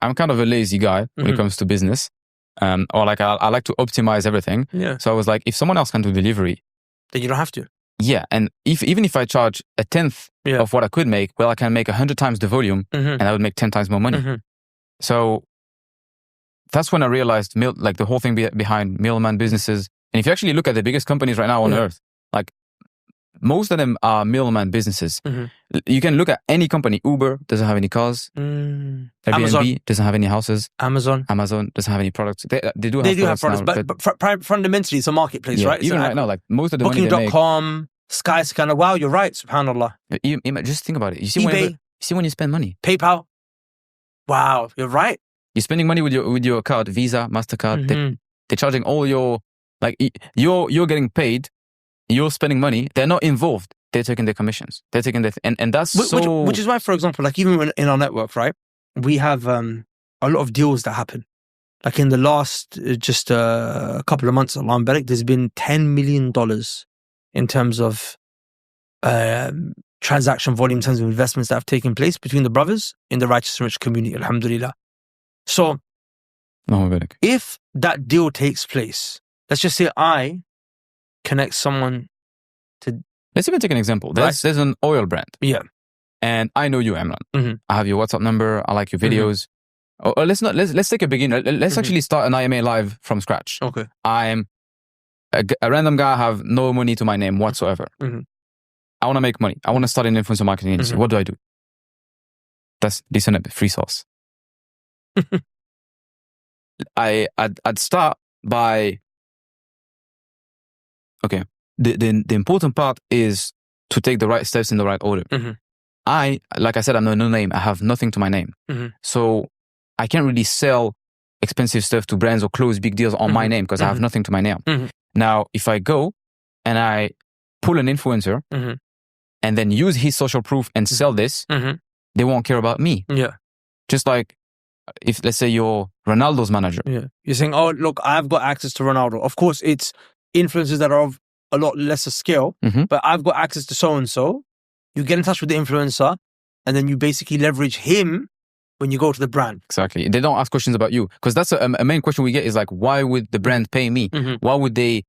I'm kind of a lazy guy when it comes to business. Or like I like to optimize everything. Yeah. So I was like, if someone else can do delivery, then you don't have to. Yeah, and even if I charge a tenth of what I could make, well, I can make 100 times the volume, and I would make 10 times more money. So that's when I realized like the whole thing behind middleman businesses. And if you actually look at the biggest companies right now on earth, like most of them are middleman businesses. You can look at any company. Uber doesn't have any cars. Airbnb Amazon doesn't have any houses. Amazon doesn't have any products. They do have products, now, but fundamentally it's a marketplace, right? Even right now, like most of the money they make. Booking.com, Skyscanner. Wow, you're right. SubhanAllah. Just think about it. You see eBay. When you spend money. PayPal. Wow, you're right. You're spending money with your card, Visa, MasterCard. They're charging all your, like, you're getting paid. You're spending money. They're not involved. They're taking their commissions. They're taking their, and that's which is why, for example, like even in our network, right, we have a lot of deals that happen. Like in the last just a couple of months, Allah Barak, there's been $10 million in terms of transaction volume, in terms of investments that have taken place between the brothers in the righteous and rich community. Alhamdulillah. So, if that deal takes place, let's just say I connect someone to... Let's even take an example. There's an oil brand. Yeah. And I know you, Imran. I have your WhatsApp number. I like your videos. Or let's take a beginner. Let's actually start an IMA live from scratch. Okay. I'm a random guy. I have no money to my name whatsoever. I want to make money. I want to start an influencer marketing agency. What do I do? That's decent, free sauce. I'd start by... Okay. The important part is to take the right steps in the right order. Like I said, I'm no name. I have nothing to my name. So I can't really sell expensive stuff to brands or close big deals on my name because I have nothing to my name. Now, if I go and I pull an influencer and then use his social proof and sell this, they won't care about me. Yeah. Just like if, let's say, you're Ronaldo's manager. Yeah. You're saying, oh, look, I've got access to Ronaldo. Of course, it's influencers that are of a lot lesser scale, but I've got access to so-and-so. You get in touch with the influencer and then you basically leverage him when you go to the brand. Exactly. They don't ask questions about you because that's a main question we get is like, why would the brand pay me? Why would they,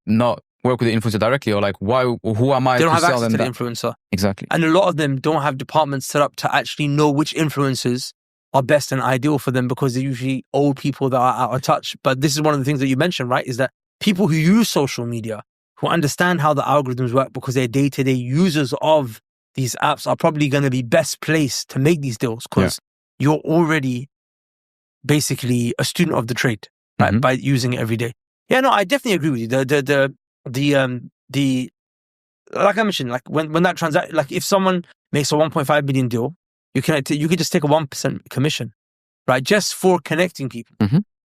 not work with the influencer directly, or like, who am I to sell them? They don't have access to the influencer. Exactly. And a lot of them don't have departments set up to actually know which influencers are best and ideal for them because they're usually old people that are out of touch. But this is one of the things that you mentioned, right? Is that people who use social media, who understand how the algorithms work because they're day-to-day users of these apps, are probably going to be best placed to make these deals because you're already basically a student of the trade, right? By using it every day. Yeah, no, I definitely agree with you. The like I mentioned, like when that transaction, like if someone makes a 1.5 million deal, you could just take a 1% commission, right? Just for connecting people.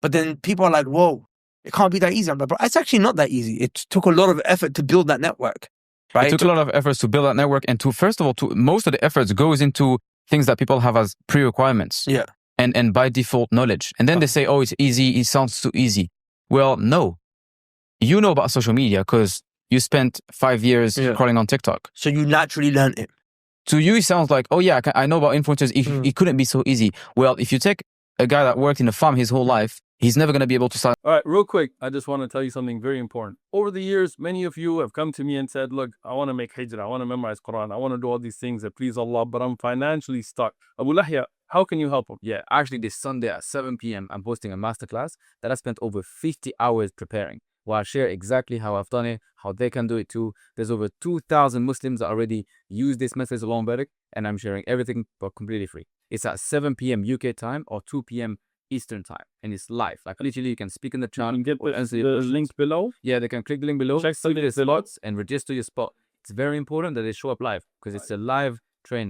But then people are like, whoa, it can't be that easy. I'm like, bro, it's actually not that easy. It took a lot of effort to build that network, right? It took a lot of efforts to build that network. And first of all, most of the efforts goes into things that people have as pre-requirements. Yeah. And by default knowledge. And then they say, oh, it's easy. It sounds too easy. Well, no. You know about social media because you spent 5 years crawling on TikTok. So you naturally learned it. To you, it sounds like, oh yeah, I know about influencers. It couldn't be so easy. Well, if you take a guy that worked in a farm his whole life, he's never going to be able to start. All right, real quick, I just want to tell you something very important. Over the years, many of you have come to me and said, look, I want to make hijrah, I want to memorize Quran, I want to do all these things that please Allah, but I'm financially stuck. Abu Lahya, how can you help them? Yeah, actually this Sunday at 7 p.m, I'm posting a masterclass that I spent over 50 hours preparing, where I share exactly how I've done it, how they can do it too. There's over 2,000 Muslims that already use this method along Barak, and I'm sharing everything but completely free. It's at 7 p.m. UK time or 2 p.m. Eastern time, and it's live. Like literally, you can speak in the chat. You can get the link below. Yeah, they can click the link below, check the slots, and register your spot. It's very important that they show up live because it's a live training.